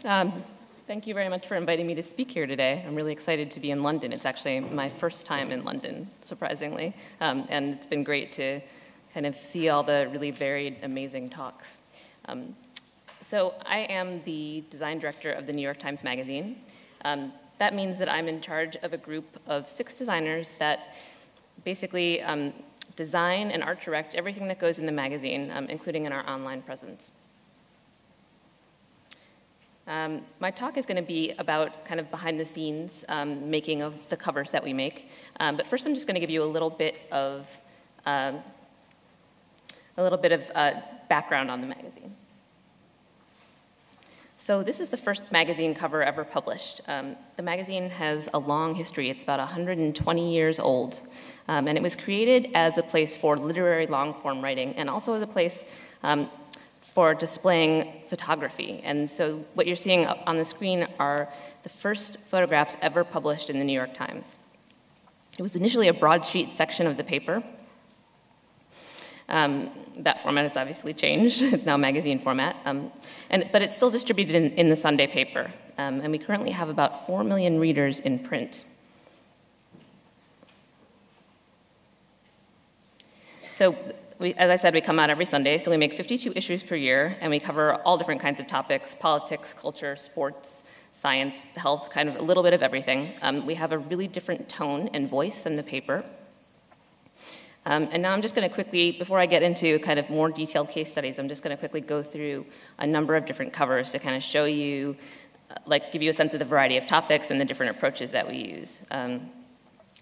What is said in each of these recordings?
Thank you very much for inviting me to speak here today. I'm really excited to be in London. It's actually my first time in London, surprisingly, and it's been great to kind of see all the really varied, amazing talks. So I am the design director of the New York Times Magazine. That means that I'm in charge of a group of 6 designers that basically design and art direct everything that goes in the magazine, including in our online presence. My talk is going to be about kind of behind the scenes making of the covers that we make. But first I'm just going to give you a little bit of background on the magazine. So this is the first magazine cover ever published. The magazine has a long history. It's about 120 years old. And it was created as a place for literary long-form writing and also as a place for displaying photography. And so what you're seeing up on the screen are the first photographs ever published in the New York Times. It was initially a broadsheet section of the paper. That format has obviously changed. It's now magazine format. But it's still distributed in the Sunday paper. And we currently have about 4 million readers in print. So as I said, we come out every Sunday, so we make 52 issues per year, and we cover all different kinds of topics: politics, culture, sports, science, health, kind of a little bit of everything. We have a really different tone and voice than the paper. And now I'm just going to quickly, before I get into kind of more detailed case studies, I'm just going to quickly go through a number of different covers to kind of show you, give you a sense of the variety of topics and the different approaches that we use. And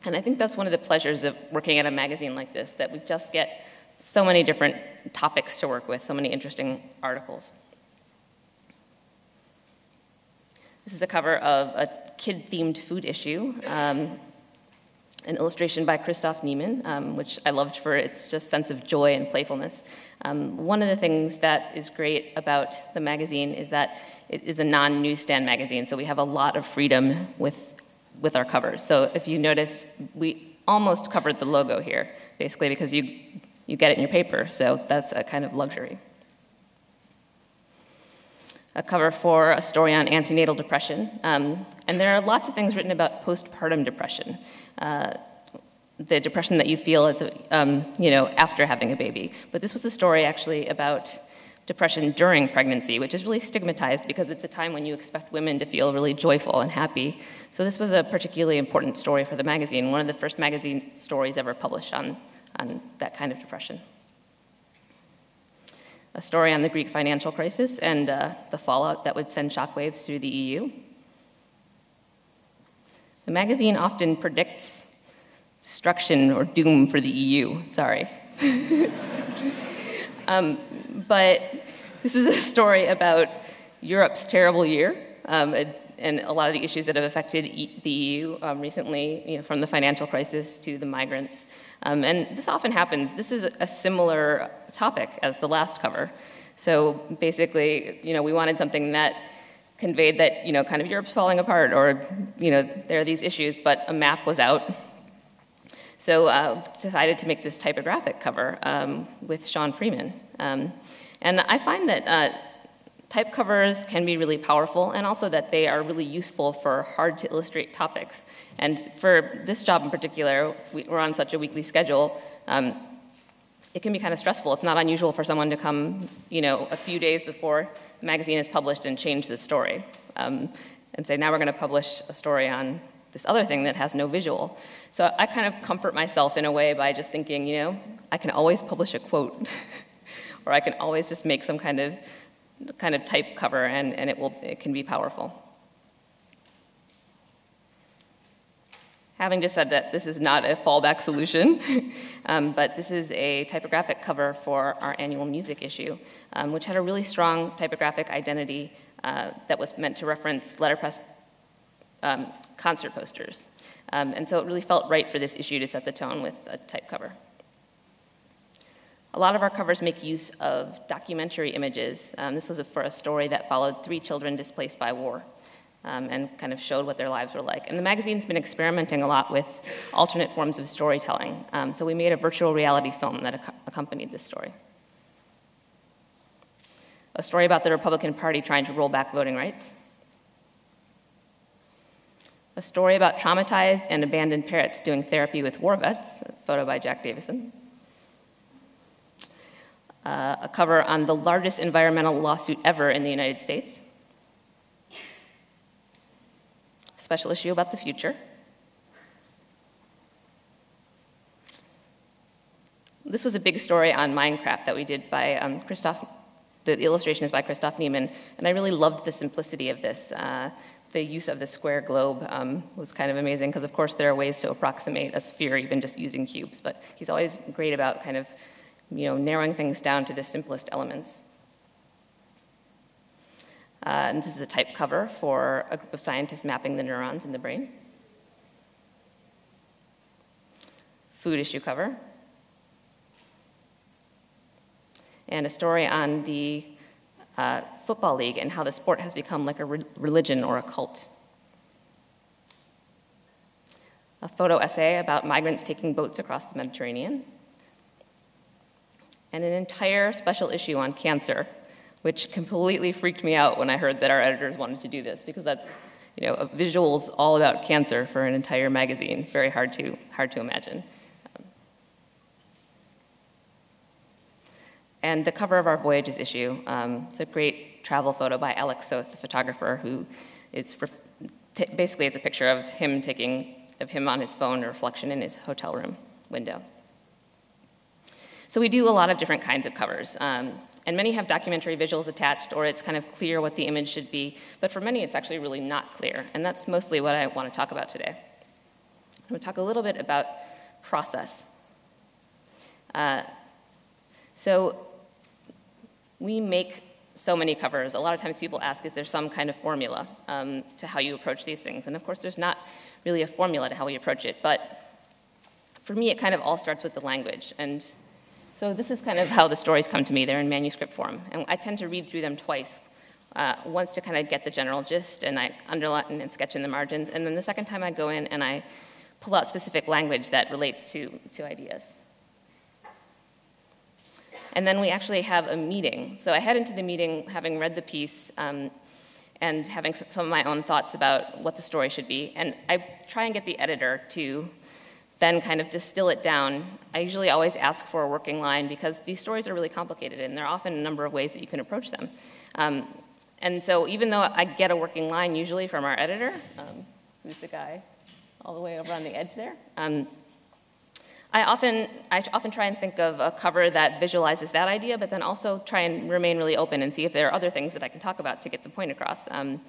I think that's one of the pleasures of working at a magazine like this, that we just get so many different topics to work with, so many interesting articles. This is a cover of a kid-themed food issue, an illustration by Christoph Niemann, which I loved for its just sense of joy and playfulness. One of the things that is great about the magazine is that it is a non-newsstand magazine, so we have a lot of freedom with our covers. So if you notice, we almost covered the logo here, basically because you get it in your paper, so that's a kind of luxury. A cover for a story on antenatal depression. And there are lots of things written about postpartum depression, the depression that you feel at after having a baby. But this was a story actually about depression during pregnancy, which is really stigmatized because it's a time when you expect women to feel really joyful and happy. So this was a particularly important story for the magazine, one of the first magazine stories ever published on that kind of depression. A story on the Greek financial crisis and the fallout that would send shockwaves through the EU. The magazine often predicts destruction or doom for the EU, sorry. But this is a story about Europe's terrible year and a lot of the issues that have affected the EU recently, from the financial crisis to the migrants. And this often happens. This is a similar topic as the last cover. So basically, we wanted something that conveyed that, kind of Europe's falling apart or, there are these issues, but a map was out. So decided to make this typographic cover with Sean Freeman. And I find that type covers can be really powerful and also that they are really useful for hard to illustrate topics. And for this job in particular, we're on such a weekly schedule, it can be kind of stressful. It's not unusual for someone to come, a few days before the magazine is published and change the story and say, now we're going to publish a story on this other thing that has no visual. So I kind of comfort myself in a way by just thinking, I can always publish a quote or I can always just make some kind of type cover and it can be powerful. Having just said that, this is not a fallback solution, but this is a typographic cover for our annual music issue, which had a really strong typographic identity that was meant to reference letterpress concert posters. And so it really felt right for this issue to set the tone with a type cover. A lot of our covers make use of documentary images. This was for a story that followed 3 children displaced by war and kind of showed what their lives were like. And the magazine's been experimenting a lot with alternate forms of storytelling. So we made a virtual reality film that accompanied this story. A story about the Republican Party trying to roll back voting rights. a story about traumatized and abandoned parrots doing therapy with war vets, a photo by Jack Davison. A cover on the largest environmental lawsuit ever in the United States. A special issue about the future. This was a big story on Minecraft that we did by Christoph. The illustration is by Christoph Niemann, and I really loved the simplicity of this. The use of the square globe was kind of amazing, because of course there are ways to approximate a sphere even just using cubes, but he's always great about kind of narrowing things down to the simplest elements. And this is a type cover for a group of scientists mapping the neurons in the brain. Food issue cover. And a story on the football league and how the sport has become like a religion or a cult. A photo essay about migrants taking boats across the Mediterranean. And an entire special issue on cancer, which completely freaked me out when I heard that our editors wanted to do this, because that's, visuals all about cancer for an entire magazine. Very hard to imagine. And the cover of our Voyages issue, it's a great travel photo by Alex Soth, the photographer, who is basically it's a picture of him on his phone, a reflection in his hotel room window. So we do a lot of different kinds of covers, and many have documentary visuals attached, or it's kind of clear what the image should be, but for many it's actually really not clear, and that's mostly what I want to talk about today. I'm going to talk a little bit about process. So we make so many covers. A lot of times people ask, is there some kind of formula to how you approach these things? And of course there's not really a formula to how we approach it, but for me it kind of all starts with the language. And so this is kind of how the stories come to me. They're in manuscript form, and I tend to read through them twice. Once to kind of get the general gist, and I underline and sketch in the margins, and then the second time I go in and I pull out specific language that relates to ideas. And then we actually have a meeting. So I head into the meeting having read the piece and having some of my own thoughts about what the story should be. And I try and get the editor to then kind of distill it down. I usually always ask for a working line, because these stories are really complicated, and there are often a number of ways that you can approach them. And so even though I get a working line usually from our editor, who's the guy all the way over on the edge there, I often try and think of a cover that visualizes that idea, but then also try and remain really open and see if there are other things that I can talk about to get the point across. And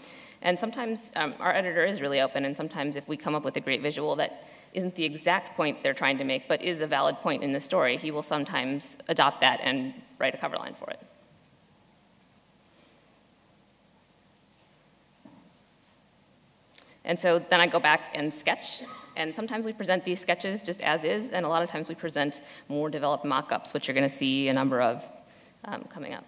sometimes our editor is really open, and sometimes if we come up with a great visual that isn't the exact point they're trying to make, but is a valid point in the story, he will sometimes adopt that and write a cover line for it. And so then I go back and sketch. And sometimes we present these sketches just as is, and a lot of times we present more developed mock-ups, which you're going to see a number of coming up.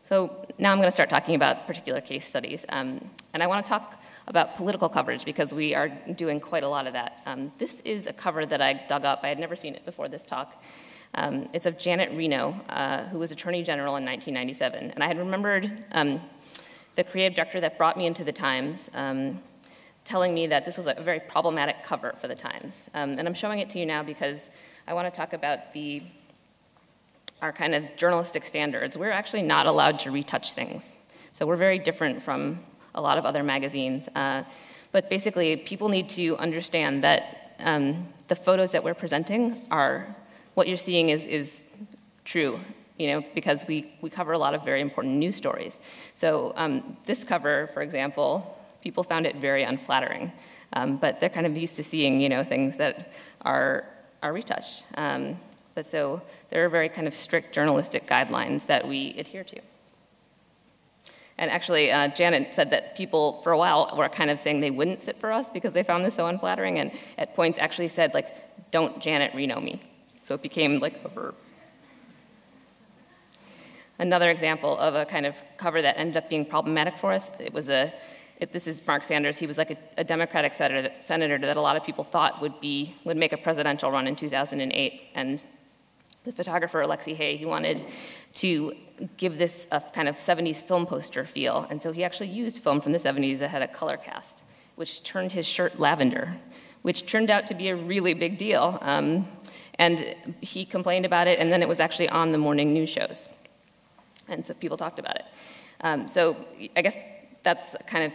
So now I'm going to start talking about particular case studies. And I want to talk about political coverage, because we are doing quite a lot of that. This is a cover that I dug up. I had never seen it before this talk. It's of Janet Reno, who was Attorney General in 1997. And I had remembered the creative director that brought me into the Times telling me that this was a very problematic cover for the Times. And I'm showing it to you now because I want to talk about our kind of journalistic standards. We're actually not allowed to retouch things. So we're very different from a lot of other magazines. But basically, people need to understand that the photos that we're presenting are, what you're seeing is true, because we cover a lot of very important news stories. So this cover, for example, people found it very unflattering, but they're kind of used to seeing, things that are retouched. But so there are very kind of strict journalistic guidelines that we adhere to. And actually, Janet said that people, for a while, were kind of saying they wouldn't sit for us because they found this so unflattering, and at points actually said, like, don't Janet Reno me. So it became like a verb. Another example of a kind of cover that ended up being problematic for us, this is Mark Sanders. He was like a Democratic senator that a lot of people thought would make a presidential run in 2008. And the photographer, Alexi Hay, he wanted to give this a kind of 70s film poster feel. And so he actually used film from the 70s that had a color cast, which turned his shirt lavender, which turned out to be a really big deal. And he complained about it, and then it was actually on the morning news shows. And so people talked about it. So I guess that's kind of,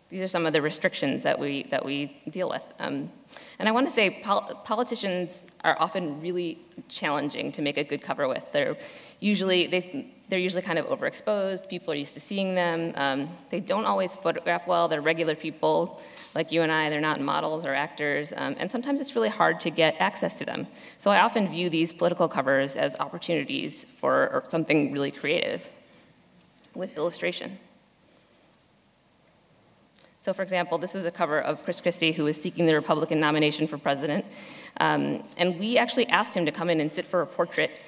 these are some of the restrictions that we deal with. And I want to say politicians are often really challenging to make a good cover with. They're usually kind of overexposed. People are used to seeing them. They don't always photograph well. They're regular people like you and I. They're not models or actors. And sometimes it's really hard to get access to them. So I often view these political covers as opportunities for something really creative with illustration. So for example, this was a cover of Chris Christie, who was seeking the Republican nomination for president. And we actually asked him to come in and sit for a portrait.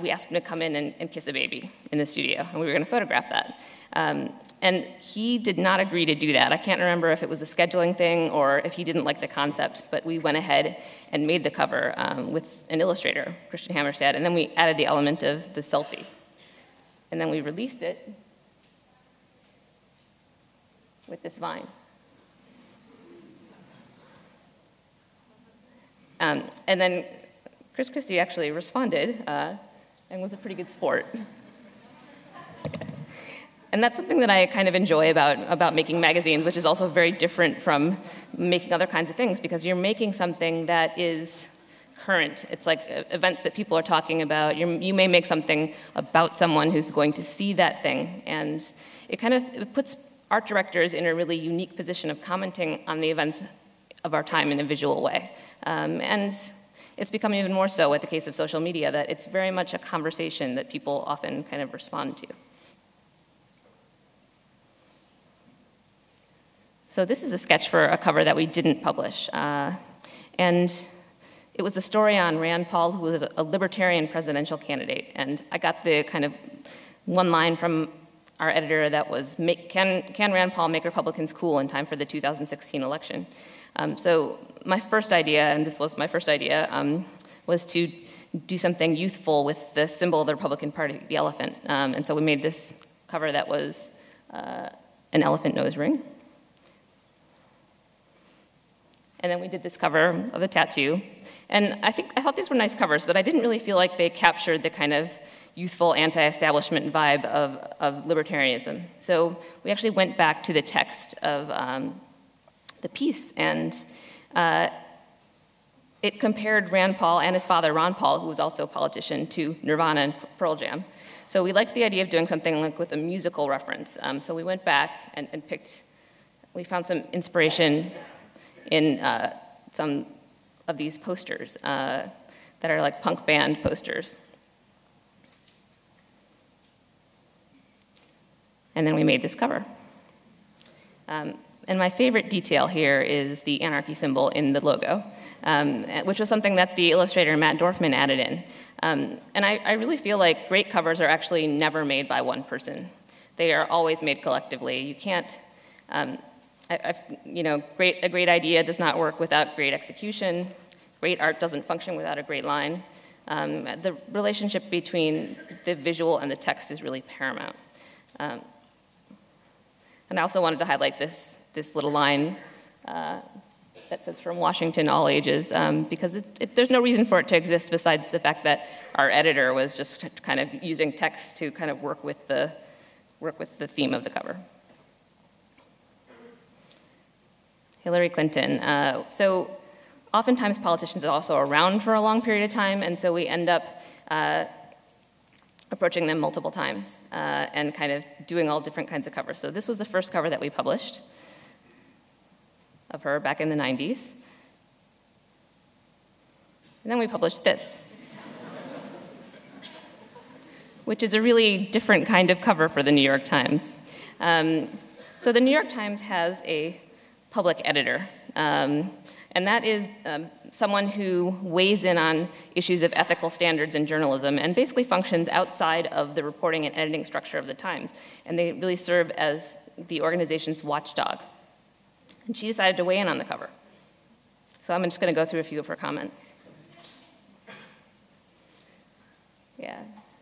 We asked him to come in and kiss a baby in the studio, and we were going to photograph that. And he did not agree to do that. I can't remember if it was a scheduling thing or if he didn't like the concept, but we went ahead and made the cover with an illustrator, Christian Hammerstad, and then we added the element of the selfie. And then we released it with this vine. And then Chris Christie actually responded and was a pretty good sport. And that's something that I kind of enjoy about making magazines, which is also very different from making other kinds of things, because you're making something that is current. It's like events that people are talking about. You may make something about someone who's going to see that thing, and it puts art directors in a really unique position of commenting on the events of our time in a visual way. And it's become even more so with the case of social media, that it's very much a conversation that people often kind of respond to. So this is a sketch for a cover that we didn't publish. And it was a story on Rand Paul, who was a libertarian presidential candidate. And I got the kind of one line from our editor that was, can Rand Paul make Republicans cool in time for the 2016 election? So my first idea, and this was my first idea, was to do something youthful with the symbol of the Republican Party, the elephant. And so we made this cover that was an elephant nose ring. And then we did this cover of the tattoo. And I thought these were nice covers, but I didn't really feel like they captured the kind of youthful anti-establishment vibe of libertarianism. So we actually went back to the text of the piece, and it compared Rand Paul and his father, Ron Paul, who was also a politician, to Nirvana and Pearl Jam. So we liked the idea of doing something like with a musical reference. So we went back and we found some inspiration in some of these posters that are like punk band posters. And then we made this cover. And my favorite detail here is the anarchy symbol in the logo, which was something that the illustrator Matt Dorfman added in. And I really feel like great covers are actually never made by one person. They are always made collectively. You can't, a great idea does not work without great execution. Great art doesn't function without a great line. The relationship between the visual and the text is really paramount. And I also wanted to highlight this little line that says "From Washington, all ages," because there's no reason for it to exist besides the fact that our editor was just kind of using text to kind of work with the theme of the cover. Hillary Clinton. So oftentimes politicians are also around for a long period of time, and so we end up approaching them multiple times and kind of doing all different kinds of covers. So this was the first cover that we published of her back in the 90s. And then we published this, which is a really different kind of cover for the New York Times. So the New York Times has a public editor, and that is someone who weighs in on issues of ethical standards in journalism and basically functions outside of the reporting and editing structure of the Times. And they really serve as the organization's watchdog. And she decided to weigh in on the cover. So I'm just going to go through a few of her comments. Yeah.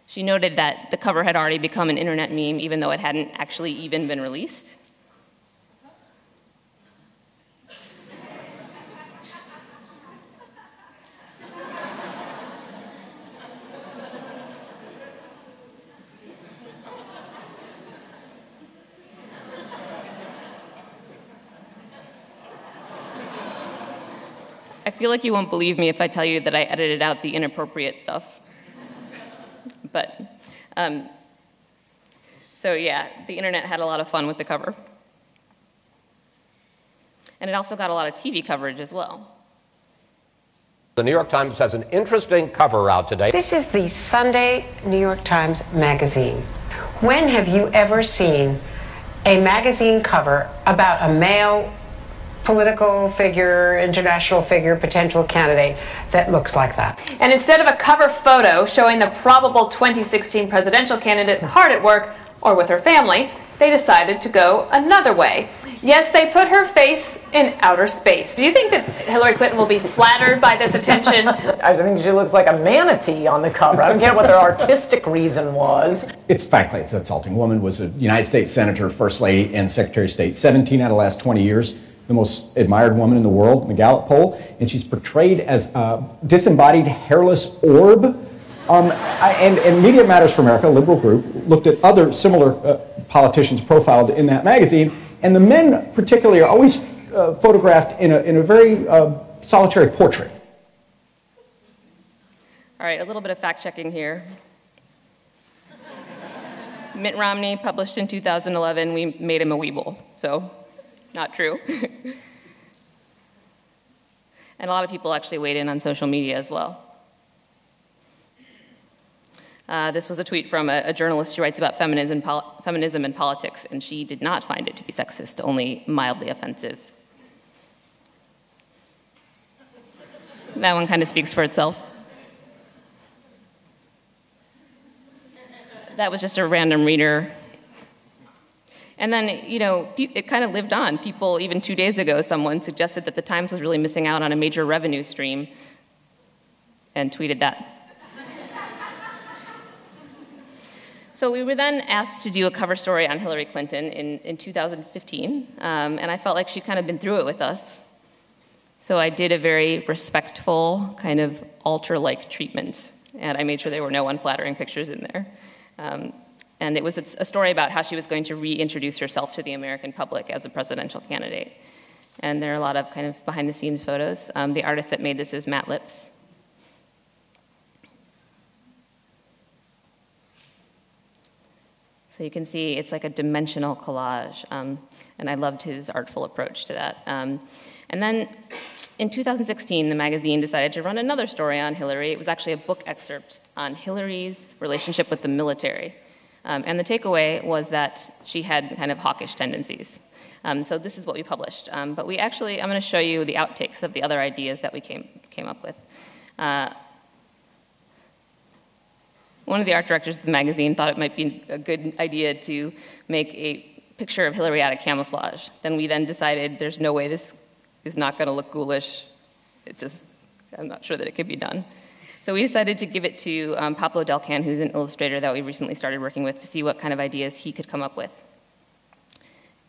She noted that the cover had already become an internet meme, even though it hadn't actually even been released. I feel like you won't believe me if I tell you that I edited out the inappropriate stuff. But, so yeah, the internet had a lot of fun with the cover. And it also got a lot of TV coverage as well. The New York Times has an interesting cover out today. This is the Sunday New York Times Magazine. When have you ever seen a magazine cover about a male political figure, international figure, potential candidate that looks like that? And instead of a cover photo showing the probable 2016 presidential candidate hard at work or with her family, they decided to go another way. Yes, they put her face in outer space. Do you think that Hillary Clinton will be flattered by this attention? I think she looks like a manatee on the cover. I don't care what their artistic reason was. It's frankly, it's insulting. The woman was a United States Senator, First Lady, and Secretary of State, 17 out of the last 20 years. The most admired woman in the world in the Gallup poll, and she's portrayed as a disembodied, hairless orb. And Media Matters for America, a liberal group, looked at other similar politicians profiled in that magazine, and the men particularly are always photographed in a very solitary portrait. All right, a little bit of fact-checking here. Mitt Romney, published in 2011, we made him a weeble, so not true. And a lot of people actually weighed in on social media as well. This was a tweet from a journalist who writes about feminism and politics, and she did not find it to be sexist, only mildly offensive. That one kind of speaks for itself. That was just a random reader. And then, you know, it kind of lived on. People, even 2 days ago, someone suggested that the Times was really missing out on a major revenue stream and tweeted that. So we were then asked to do a cover story on Hillary Clinton in 2015, and I felt like she'd kind of been through it with us. So I did a very respectful, kind of altar-like treatment, and I made sure there were no unflattering pictures in there. And it was a story about how she was going to reintroduce herself to the American public as a presidential candidate. And there are a lot of kind of behind-the-scenes photos. The artist that made this is Matt Lips. So you can see it's like a dimensional collage, and I loved his artful approach to that. And then in 2016, the magazine decided to run another story on Hillary. It was actually a book excerpt on Hillary's relationship with the military. And the takeaway was that she had kind of hawkish tendencies. So this is what we published. But we actually, I'm going to show you the outtakes of the other ideas that we came up with. One of the art directors of the magazine thought it might be a good idea to make a picture of Hillary out of camouflage. Then we decided there's no way this is not going to look ghoulish. It's just, I'm not sure that it could be done. So we decided to give it to Pablo Delcan, who's an illustrator that we recently started working with, to see what kind of ideas he could come up with.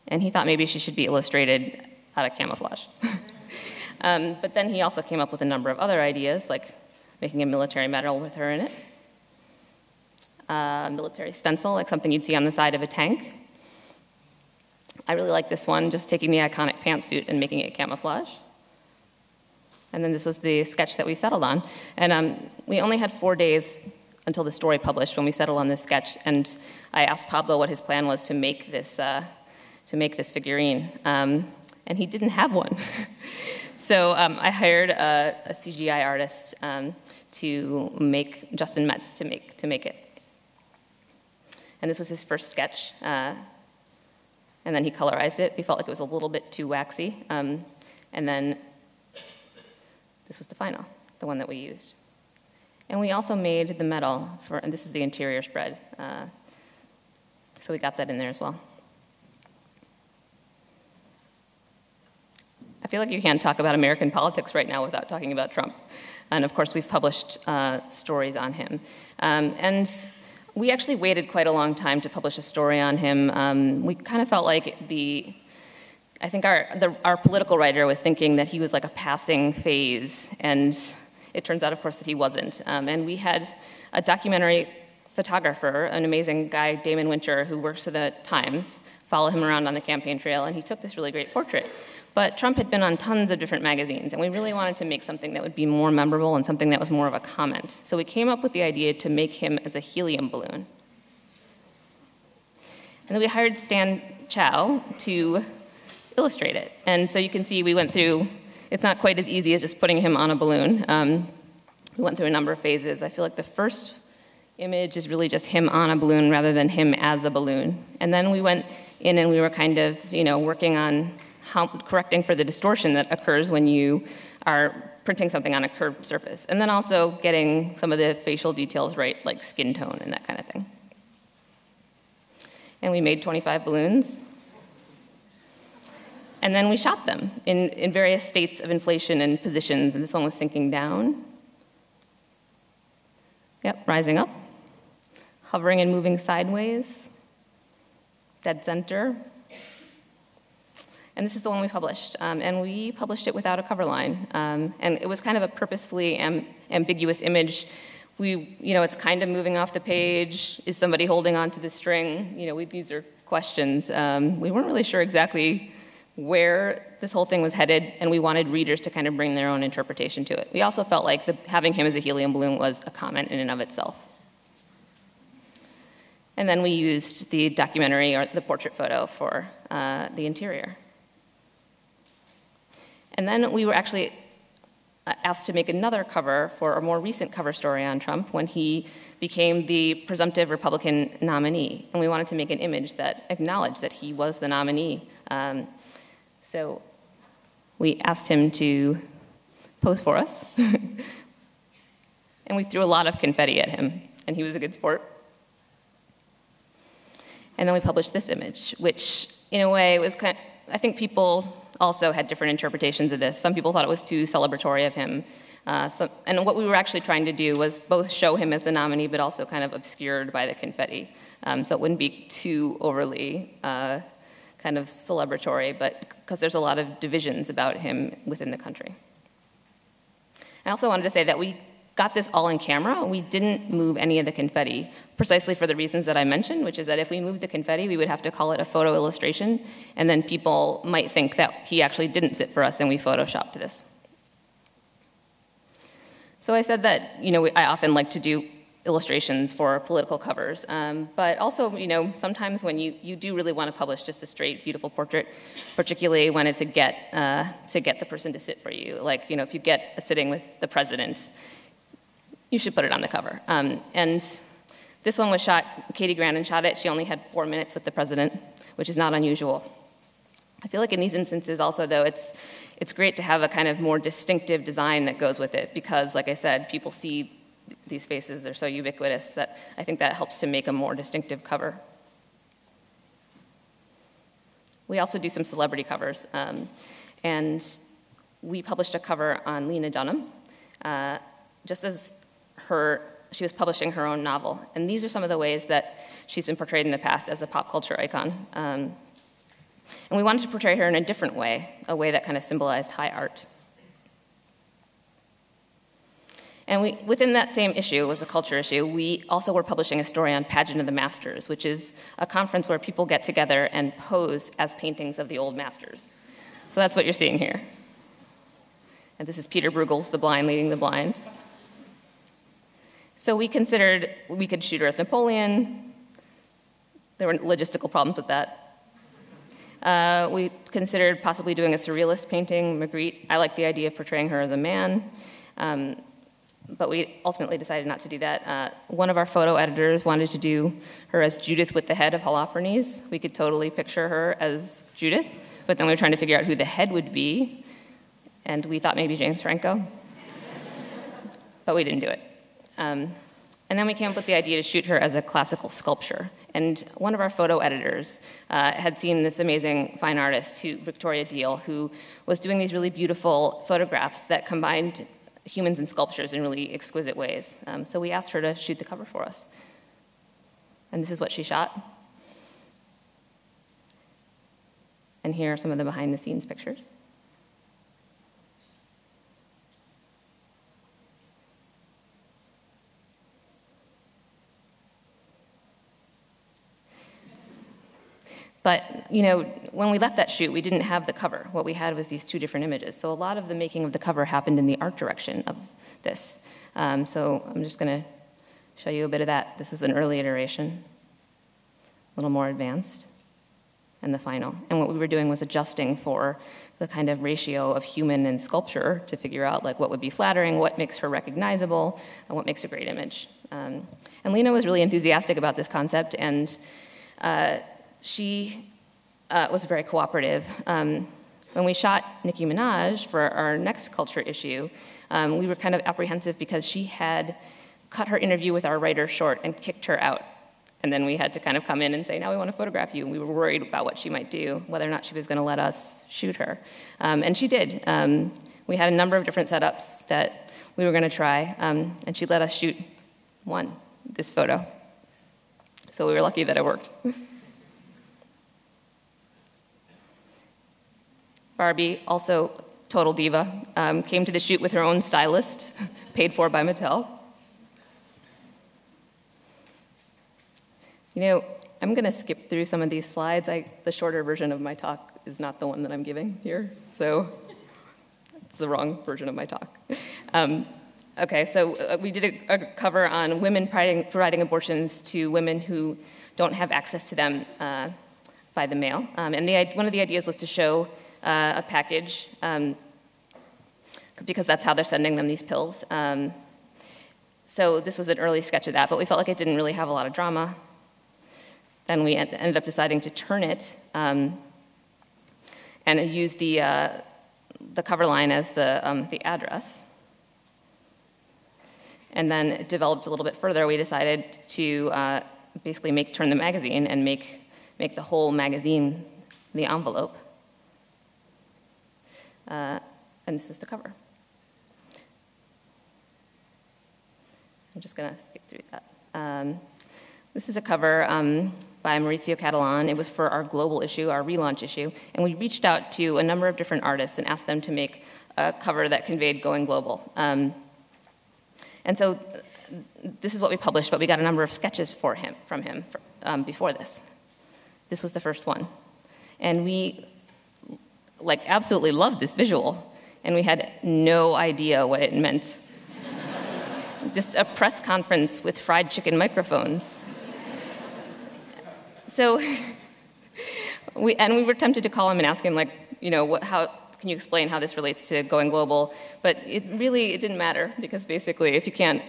And he thought maybe she should be illustrated out of camouflage. But then he also came up with a number of other ideas, like making a military medal with her in it, military stencil, like something you'd see on the side of a tank. I really like this one, just taking the iconic pantsuit and making it camouflage. And then this was the sketch that we settled on. And we only had 4 days until the story published when we settled on this sketch. And I asked Pablo what his plan was to make this figurine. And he didn't have one. So I hired a CGI artist to make Justin Metz to make it. And this was his first sketch. And then he colorized it. We felt like it was a little bit too waxy. And then this was the final, the one that we used. And we also made the medal for, and this is the interior spread. So we got that in there as well. I feel like you can't talk about American politics right now without talking about Trump. And of course, we've published stories on him. And we actually waited quite a long time to publish a story on him. We kind of felt like I think our political writer was thinking that he was like a passing phase, and it turns out, of course, that he wasn't. And we had a documentary photographer, an amazing guy, Damon Winter, who works for the Times, follow him around on the campaign trail, and he took this really great portrait. But Trump had been on tons of different magazines, and we really wanted to make something that would be more memorable and something that was more of a comment. So we came up with the idea to make him as a helium balloon. And then we hired Stan Chow to illustrate it. And so you can see we went through, it's not quite as easy as just putting him on a balloon. We went through a number of phases. I feel like the first image is really just him on a balloon rather than him as a balloon. And then we went in and we were kind of, working on correcting for the distortion that occurs when you are printing something on a curved surface. And then also getting some of the facial details right, like skin tone and that kind of thing. And we made 25 balloons. And then we shot them in various states of inflation and positions. And this one was sinking down. Yep, rising up. Hovering and moving sideways. Dead center. And this is the one we published. And we published it without a cover line. And it was kind of a purposefully ambiguous image. It's kind of moving off the page. Is somebody holding onto the string? These are questions. We weren't really sure exactly where this whole thing was headed, and we wanted readers to kind of bring their own interpretation to it. We also felt like having him as a helium balloon was a comment in and of itself. And then we used the documentary or the portrait photo for the interior. And then we were actually asked to make another cover for a more recent cover story on Trump when he became the presumptive Republican nominee. And we wanted to make an image that acknowledged that he was the nominee. So we asked him to pose for us. And we threw a lot of confetti at him, and he was a good sport. And then we published this image, which in a way was I think people also had different interpretations of this. Some people thought it was too celebratory of him. And what we were actually trying to do was both show him as the nominee, but also kind of obscured by the confetti. So it wouldn't be too overly kind of celebratory, but because there's a lot of divisions about him within the country. I also wanted to say that we got this all in camera. We didn't move any of the confetti, precisely for the reasons that I mentioned, which is that if we moved the confetti, we would have to call it a photo illustration, and then people might think that he actually didn't sit for us and we photoshopped this. So I said that, I often like to do illustrations for political covers, but also, sometimes when you do really want to publish just a straight, beautiful portrait, particularly when it's to get the person to sit for you. Like, if you get a sitting with the president, you should put it on the cover. And this one was shot, Katie Grannon shot it. She only had 4 minutes with the president, which is not unusual. I feel like in these instances also, though, it's great to have a kind of more distinctive design that goes with it because, like I said, people see these faces, they're so ubiquitous that I think that helps to make a more distinctive cover. We also do some celebrity covers. And we published a cover on Lena Dunham, just as she was publishing her own novel. And these are some of the ways that she's been portrayed in the past as a pop culture icon. And we wanted to portray her in a different way, a way that kind of symbolized high art. And within that same issue, it was a culture issue, we also were publishing a story on Pageant of the Masters, which is a conference where people get together and pose as paintings of the old masters. So that's what you're seeing here. And this is Peter Bruegel's The Blind Leading the Blind. So we considered we could shoot her as Napoleon. There were logistical problems with that. We considered possibly doing a surrealist painting, Magritte. I like the idea of portraying her as a man. But we ultimately decided not to do that. One of our photo editors wanted to do her as Judith with the head of Holofernes. We could totally picture her as Judith, but then we were trying to figure out who the head would be, and we thought maybe James Franco, but we didn't do it. And then we came up with the idea to shoot her as a classical sculpture. And one of our photo editors had seen this amazing fine artist, Victoria Deal, who was doing these really beautiful photographs that combined humans and sculptures in really exquisite ways. So we asked her to shoot the cover for us. And this is what she shot. And here are some of the behind-the-scenes pictures. But, you know, when we left that shoot, we didn't have the cover. What we had was these two different images. So a lot of the making of the cover happened in the art direction of this. So I'm just going to show you a bit of that. This is an early iteration, a little more advanced, and the final. And what we were doing was adjusting for the kind of ratio of human and sculpture to figure out like what would be flattering, what makes her recognizable, and what makes a great image. And Lena was really enthusiastic about this concept, and she was very cooperative. When we shot Nicki Minaj for our next culture issue, we were kind of apprehensive because she had cut her interview with our writer short and kicked her out. And then we had to kind of come in and say, now we want to photograph you. And we were worried about what she might do, whether or not she was going to let us shoot her. And she did. We had a number of different setups that we were going to try, and she let us shoot this photo. So we were lucky that it worked. Barbie, also total diva, came to the shoot with her own stylist, paid for by Mattel. You know, I'm going to skip through some of these slides. The shorter version of my talk is not the one that I'm giving here, so it's the wrong version of my talk. Okay, so we did a cover on women providing abortions to women who don't have access to them by the mail. And one of the ideas was to show a package, because that's how they're sending them these pills. So this was an early sketch of that, but we felt like it didn't really have a lot of drama. Then we ended up deciding to turn it and use the cover line as the address. And then it developed a little bit further. We decided to basically turn the magazine and make the whole magazine the envelope. And this is the cover. I'm just going to skip through that. This is a cover by Mauricio Catalan. It was for our global issue, our relaunch issue, and we reached out to a number of different artists and asked them to make a cover that conveyed going global. And so this is what we published, but we got a number of sketches from him before this. This was the first one. And we absolutely loved this visual, and we had no idea what it meant. Just a press conference with fried chicken microphones. So we were tempted to call him and ask him, how can you explain how this relates to going global? But it didn't matter, because basically, if you can't,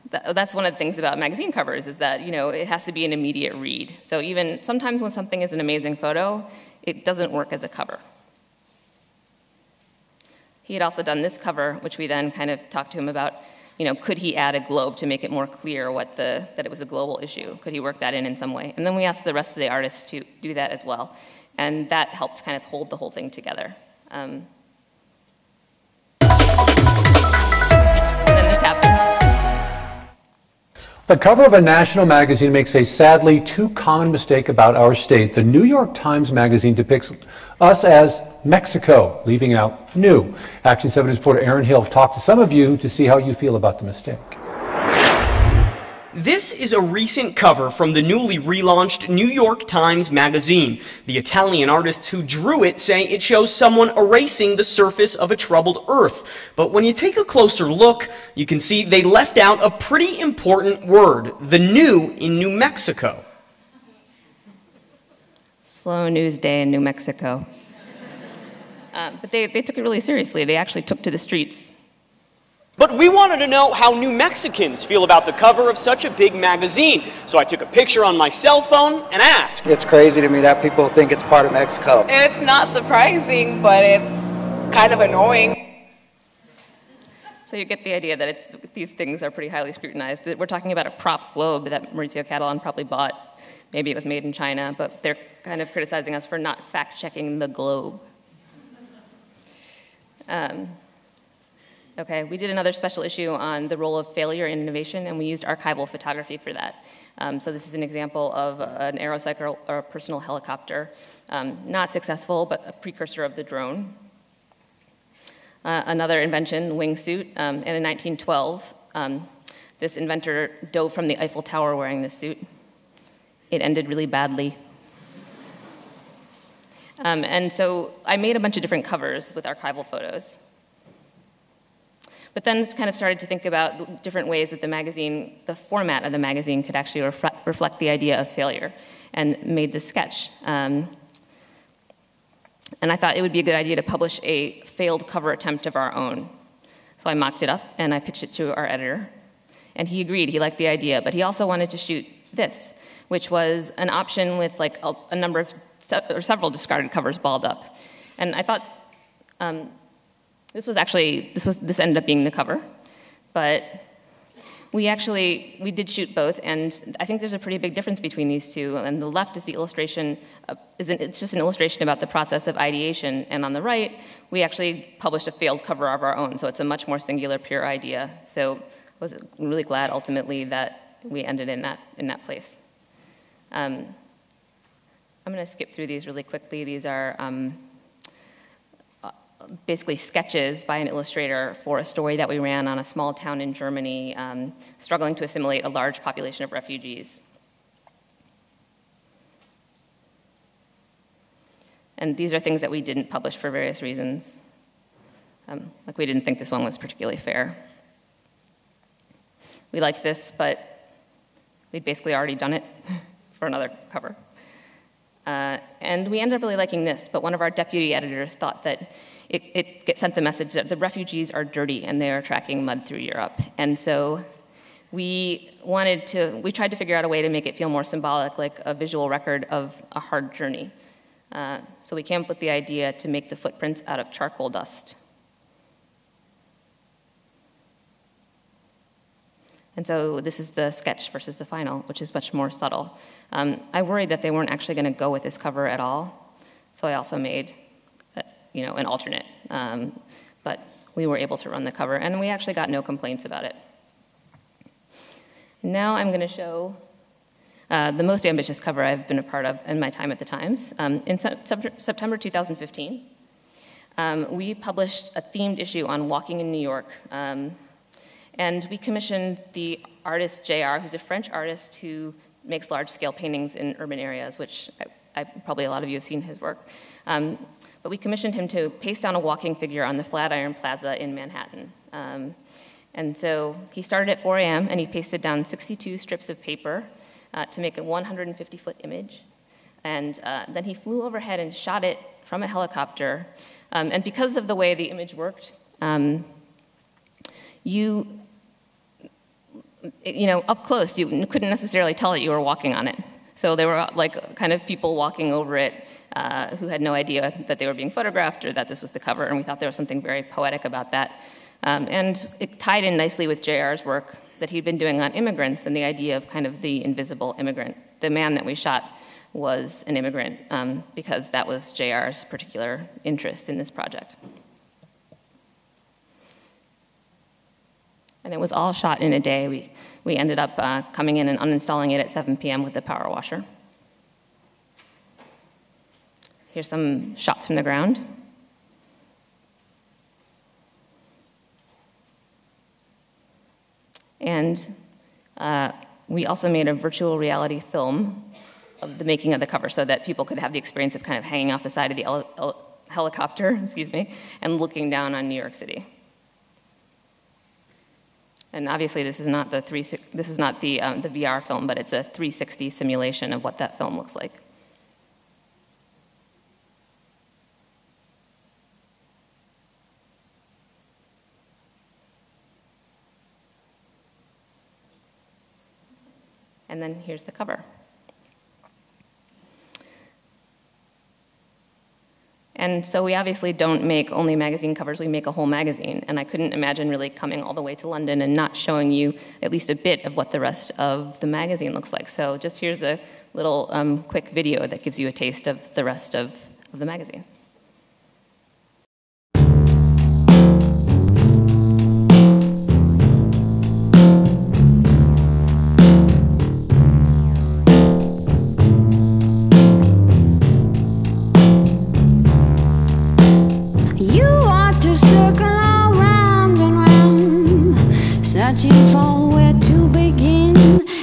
that's one of the things about magazine covers, is that, it has to be an immediate read. So even sometimes when something is an amazing photo, it doesn't work as a cover. He had also done this cover, which we then kind of talked to him about, could he add a globe to make it more clear that it was a global issue? Could he work that in some way? And then we asked the rest of the artists to do that as well. And that helped kind of hold the whole thing together. And then this happened. The cover of a national magazine makes a sadly too common mistake about our state. The New York Times magazine depicts us as Mexico, leaving out new. Action 7's reporter Aaron Hill talked to some of you to see how you feel about the mistake. This is a recent cover from the newly relaunched New York Times magazine. The Italian artists who drew it say it shows someone erasing the surface of a troubled earth. But when you take a closer look, you can see they left out a pretty important word, the new in New Mexico. Slow news day in New Mexico. But they took it really seriously. They actually took to the streets. But we wanted to know how New Mexicans feel about the cover of such a big magazine. So I took a picture on my cell phone and asked. It's crazy to me that people think it's part of Mexico. It's not surprising, but it's kind of annoying. So you get the idea that these things are pretty highly scrutinized. We're talking about a prop globe that Mauricio Catalan probably bought. Maybe it was made in China, but they're kind of criticizing us for not fact-checking the globe. Okay, we did another special issue on the role of failure in innovation, and we used archival photography for that. So this is an example of an aerocycle or a personal helicopter. Not successful, but a precursor of the drone. Another invention, the wingsuit. And in 1912, this inventor dove from the Eiffel Tower wearing this suit. It ended really badly. And so I made a bunch of different covers with archival photos. But then kind of started to think about different ways that the magazine, the format of the magazine could actually reflect the idea of failure, and made this sketch. And I thought it would be a good idea to publish a failed cover attempt of our own. So I mocked it up and I pitched it to our editor. And he agreed, he liked the idea, but he also wanted to shoot this, which was an option with like a number of, or several discarded covers balled up. And I thought, this ended up being the cover, but we did shoot both, and I think there's a pretty big difference between these two. And the left is the illustration, it's just an illustration about the process of ideation, and on the right, we actually published a failed cover of our own, so it's a much more singular, pure idea. So I was really glad ultimately that we ended in that place. I'm gonna skip through these really quickly. These are basically sketches by an illustrator for a story that we ran on a small town in Germany struggling to assimilate a large population of refugees. And these are things that we didn't publish for various reasons. Like we didn't think this one was particularly fair. We liked this, but we'd basically already done it for another cover. And we ended up really liking this, but one of our deputy editors thought that it sent the message that the refugees are dirty and they are tracking mud through Europe. And so we tried to figure out a way to make it feel more symbolic, like a visual record of a hard journey. So we came up with the idea to make the footprints out of charcoal dust. And so this is the sketch versus the final, which is much more subtle. I worried that they weren't actually going to go with this cover at all, so I also made an alternate. But we were able to run the cover, and we actually got no complaints about it. Now I'm going to show the most ambitious cover I've been a part of in my time at the Times. In September 2015, we published a themed issue on walking in New York. And we commissioned the artist JR, who's a French artist who makes large-scale paintings in urban areas, which probably a lot of you have seen his work. But we commissioned him to paste down a walking figure on the Flatiron Plaza in Manhattan. And so he started at 4 a.m. and he pasted down 62 strips of paper to make a 150-foot image. And then he flew overhead and shot it from a helicopter. And because of the way the image worked, up close, you couldn't necessarily tell that you were walking on it. So there were like kind of people walking over it who had no idea that they were being photographed or that this was the cover, and we thought there was something very poetic about that. And it tied in nicely with JR's work that he'd been doing on immigrants and the idea of kind of the invisible immigrant. The man that we shot was an immigrant because that was JR's particular interest in this project. And it was all shot in a day. We ended up coming in and uninstalling it at 7 p.m. with the power washer. Here's some shots from the ground. And we also made a virtual reality film of the making of the cover so that people could have the experience of kind of hanging off the side of the helicopter, and looking down on New York City. And obviously, this is not the VR film, but it's a 360 simulation of what that film looks like. And then here's the cover. And so we obviously don't make only magazine covers, we make a whole magazine. And I couldn't imagine really coming all the way to London and not showing you at least a bit of what the rest of the magazine looks like. So just here's a little quick video that gives you a taste of the rest of the magazine. searching for where to begin.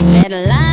That line